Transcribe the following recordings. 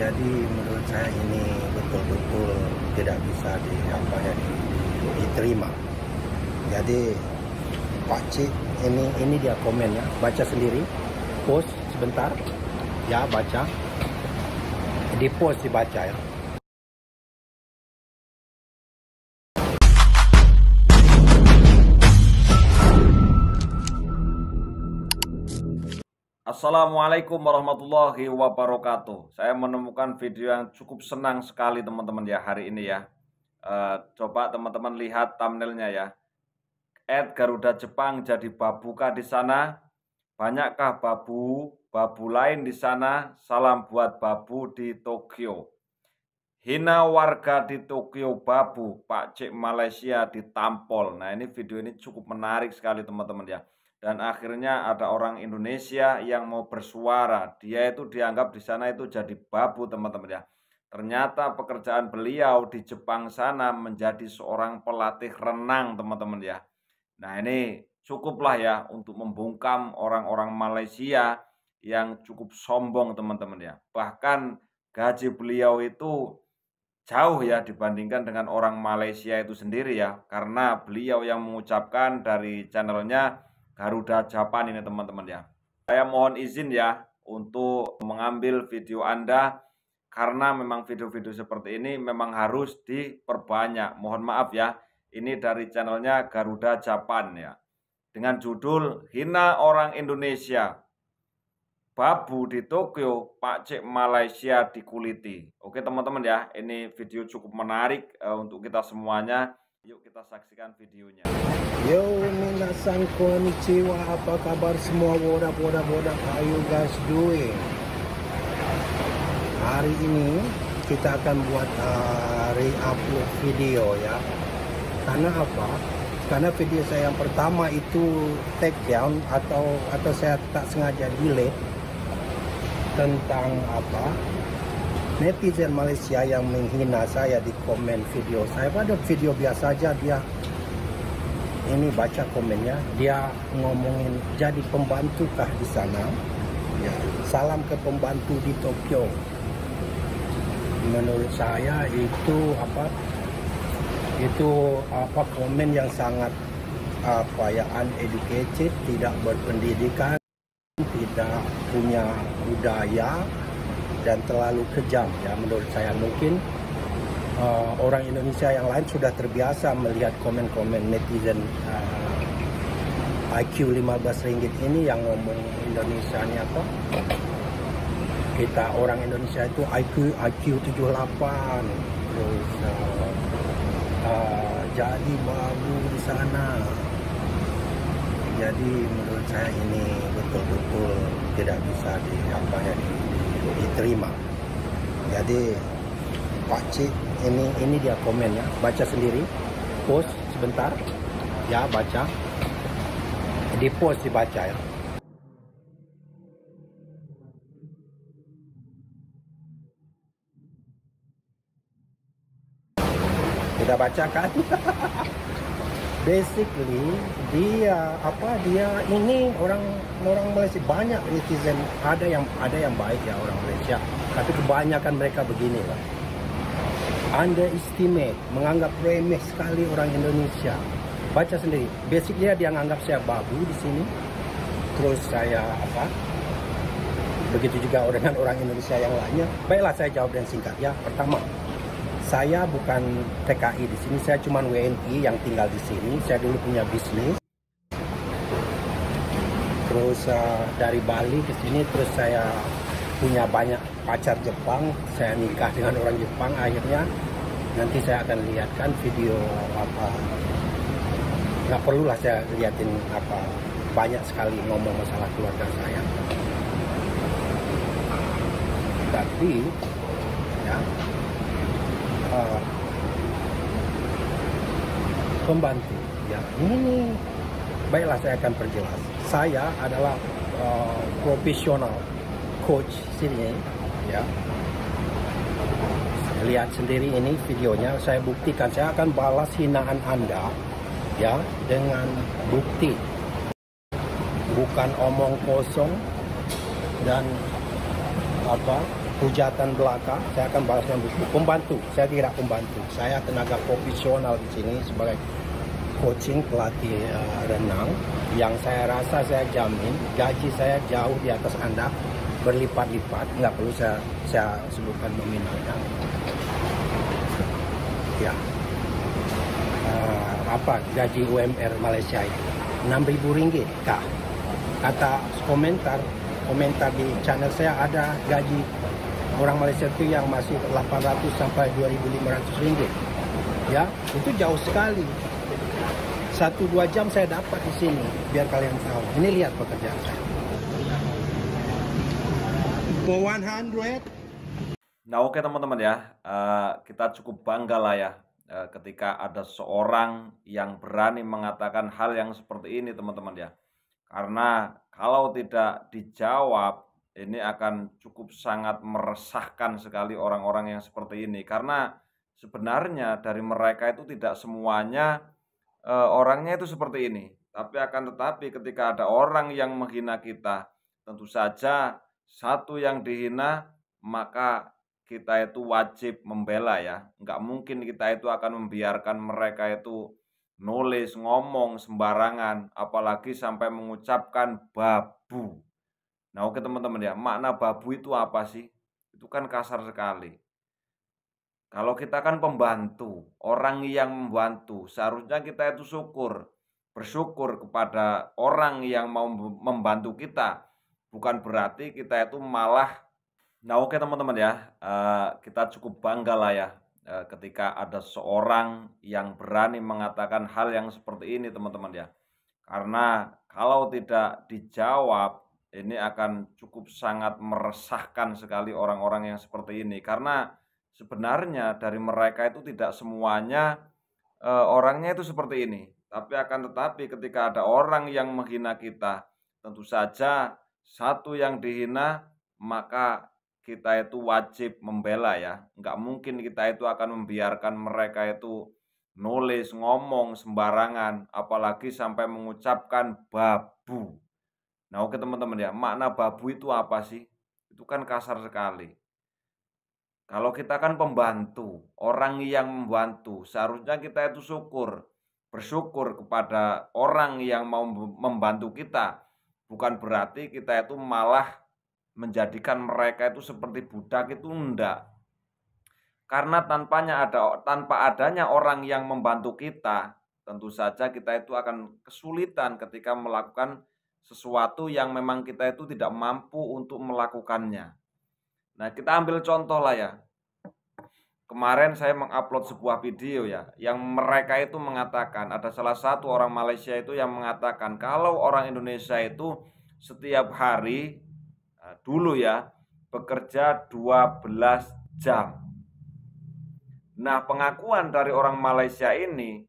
Jadi menurut saya ini betul-betul tidak bisa diterima. Jadi Pak Cik ini dia komennya, baca sendiri, post sebentar, ya baca, di post dibaca ya. Assalamualaikum warahmatullahi wabarakatuh. Saya menemukan video yang cukup senang sekali teman-teman ya hari ini ya. Coba teman-teman lihat thumbnailnya ya. Garuda Jepang jadi babuka di sana. Banyakkah babu lain di sana? Salam buat babu di Tokyo. Hina warga di Tokyo babu, Pak Cik Malaysia ditampol. Nah ini video ini cukup menarik sekali teman-teman ya. Dan akhirnya ada orang Indonesia yang mau bersuara. Dia itu dianggap di sana itu jadi babu teman-teman ya. Ternyata pekerjaan beliau di Jepang sana menjadi seorang pelatih renang teman-teman ya. Nah ini cukuplah ya untuk membungkam orang-orang Malaysia yang cukup sombong teman-teman ya. Bahkan gaji beliau itu jauh ya dibandingkan dengan orang Malaysia itu sendiri ya. Karena beliau yang mengucapkan dari channelnya Garuda Japan ini teman-teman ya. Saya mohon izin ya untuk mengambil video Anda karena memang video-video seperti ini memang harus diperbanyak. Mohon maaf ya, ini dari channelnya Garuda Japan ya. Dengan judul Hina Orang Indonesia, Babu di Tokyo, Pak Cik Malaysia dikuliti. Oke teman-teman ya, ini video cukup menarik untuk kita semuanya. Yuk kita saksikan videonya. Yo minasan konnichiwa, apa kabar semua boda, how you guys doing? Hari ini kita akan buat re-upload video ya. Karena apa? Karena video saya yang pertama itu take down atau saya tak sengaja delete tentang apa? Netizen Malaysia yang menghina saya di komen video saya. Pada video biasa aja dia ini baca komennya, dia ngomongin jadi pembantukah di sana ya, salam ke pembantu di Tokyo. Menurut saya itu komen yang sangat uneducated, tidak berpendidikan, tidak punya budaya dan terlalu kejam ya menurut saya. Mungkin orang Indonesia yang lain sudah terbiasa melihat komen-komen netizen IQ 15 ringgit ini yang ngomong Indonesianya apa? Kita orang Indonesia itu IQ 78 terus jadi babu di sana. Jadi menurut saya ini betul-betul tidak bisa diterima. Jadi Pak Cik ini dia komennya, baca sendiri, post sebentar, ya baca, di post dibaca ya. Kita bacakan. Basically dia ini orang Malaysia, banyak netizen, ada yang baik ya orang Malaysia, tapi kebanyakan mereka begini lah, underestimate, menganggap remeh sekali orang Indonesia. Baca sendiri, basically dia menganggap saya babu di sini, terus saya begitu juga dengan orang Indonesia yang lainnya. Baiklah saya jawab dengan singkat ya. Pertama, saya bukan TKI di sini, saya cuma WNI yang tinggal di sini. Saya dulu punya bisnis. Terus dari Bali ke sini, terus saya punya banyak pacar Jepang. Saya nikah dengan orang Jepang. Akhirnya nanti saya akan lihatkan video nggak perlulah saya liatin banyak sekali ngomong masalah keluarga saya. Tapi ya, pembantu ya, ini baiklah saya akan perjelas. Saya adalah profesional coach sini ya. Lihat sendiri ini videonya, saya buktikan. Saya akan balas hinaan Anda ya dengan bukti, bukan omong kosong dan hujatan belaka, saya akan balas dengan buku. Pembantu, saya tidak pembantu. Saya tenaga profesional di sini sebagai coaching pelatih renang. Yang saya rasa saya jamin gaji saya jauh di atas Anda, berlipat-lipat. Nggak perlu saya sebutkan nominalnya. Ya, apa gaji UMR Malaysia itu? RM6.000 kah? Kata komentar di channel saya ada gaji orang Malaysia itu yang masih 800 sampai 2.500 ringgit. Ya, itu jauh sekali. 1-2 jam saya dapat di sini, biar kalian tahu. Ini lihat pekerjaan saya. For 100. Nah, oke teman-teman ya, kita cukup bangga lah ya ketika ada seorang yang berani mengatakan hal yang seperti ini teman-teman ya. Karena kalau tidak dijawab, ini akan cukup sangat meresahkan sekali orang-orang yang seperti ini. Karena sebenarnya dari mereka itu tidak semuanya orangnya itu seperti ini. Tapi akan tetapi ketika ada orang yang menghina kita, tentu saja satu yang dihina, maka kita itu wajib membela ya. Nggak mungkin kita itu akan membiarkan mereka itu nulis, ngomong sembarangan, apalagi sampai mengucapkan babu. Nah oke teman-teman ya, makna babu itu apa sih? Itu kan kasar sekali. Kalau kita kan pembantu, orang yang membantu, seharusnya kita itu bersyukur kepada orang yang mau membantu kita. Bukan berarti kita itu malah. Nah oke teman-teman ya, kita cukup bangga lah ya ketika ada seorang yang berani mengatakan hal yang seperti ini teman-teman ya. Karena kalau tidak dijawab, ini akan cukup sangat meresahkan sekali orang-orang yang seperti ini. Karena sebenarnya dari mereka itu tidak semuanya orangnya itu seperti ini. Tapi akan tetapi ketika ada orang yang menghina kita, tentu saja satu yang dihina, maka kita itu wajib membela ya. Nggak mungkin kita itu akan membiarkan mereka itu nulis, ngomong sembarangan, apalagi sampai mengucapkan babu. Nah oke teman-teman ya, makna babu itu apa sih? Itu kan kasar sekali. Kalau kita kan pembantu, orang yang membantu, seharusnya kita itu bersyukur kepada orang yang mau membantu kita. Bukan berarti kita itu malah menjadikan mereka itu seperti budak, itu enggak. Karena tanpa adanya orang yang membantu kita, tentu saja kita itu akan kesulitan ketika melakukan sesuatu yang memang kita itu tidak mampu untuk melakukannya. Nah, kita ambil contoh lah ya. Kemarin saya mengupload sebuah video ya, yang mereka itu mengatakan, ada salah satu orang Malaysia itu yang mengatakan kalau orang Indonesia itu setiap hari dulu ya bekerja 12 jam. Nah, pengakuan dari orang Malaysia ini,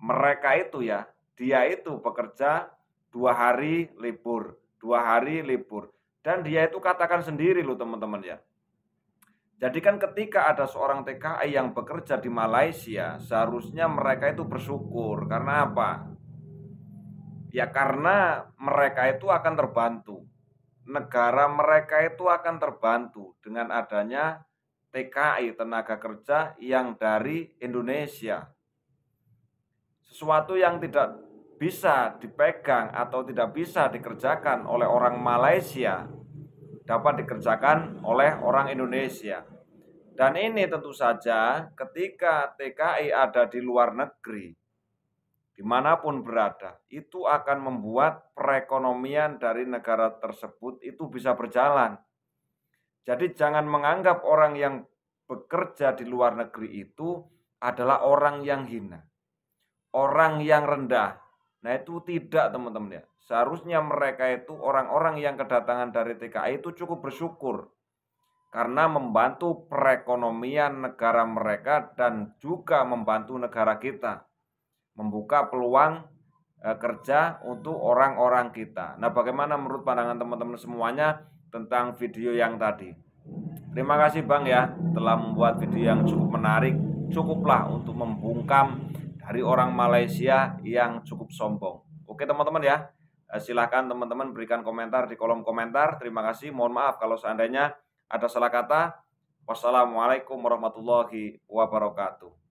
mereka itu ya, dia itu bekerja 2 hari libur, 2 hari libur. Dan dia itu katakan sendiri loh teman-teman ya. Jadi kan ketika ada seorang TKI yang bekerja di Malaysia, seharusnya mereka itu bersyukur. Karena apa? Ya karena mereka itu akan terbantu. Negara mereka itu akan terbantu dengan adanya TKI, tenaga kerja yang dari Indonesia. Sesuatu yang tidak bisa dipegang atau tidak bisa dikerjakan oleh orang Malaysia dapat dikerjakan oleh orang Indonesia. Dan ini tentu saja ketika TKI ada di luar negeri, dimanapun berada, itu akan membuat perekonomian dari negara tersebut itu bisa berjalan. Jadi jangan menganggap orang yang bekerja di luar negeri itu adalah orang yang hina, orang yang rendah. Nah itu tidak teman-teman ya. Seharusnya mereka itu orang-orang yang kedatangan dari TKI itu cukup bersyukur. Karena membantu perekonomian negara mereka dan juga membantu negara kita. Membuka peluang kerja untuk orang-orang kita. Nah bagaimana menurut pandangan teman-teman semuanya tentang video yang tadi? Terima kasih Bang ya telah membuat video yang cukup menarik, cukuplah untuk membungkam dari orang Malaysia yang cukup sombong. Oke teman-teman ya, silahkan teman-teman berikan komentar di kolom komentar. Terima kasih, mohon maaf kalau seandainya Ada salah kata, wassalamualaikum warahmatullahi wabarakatuh.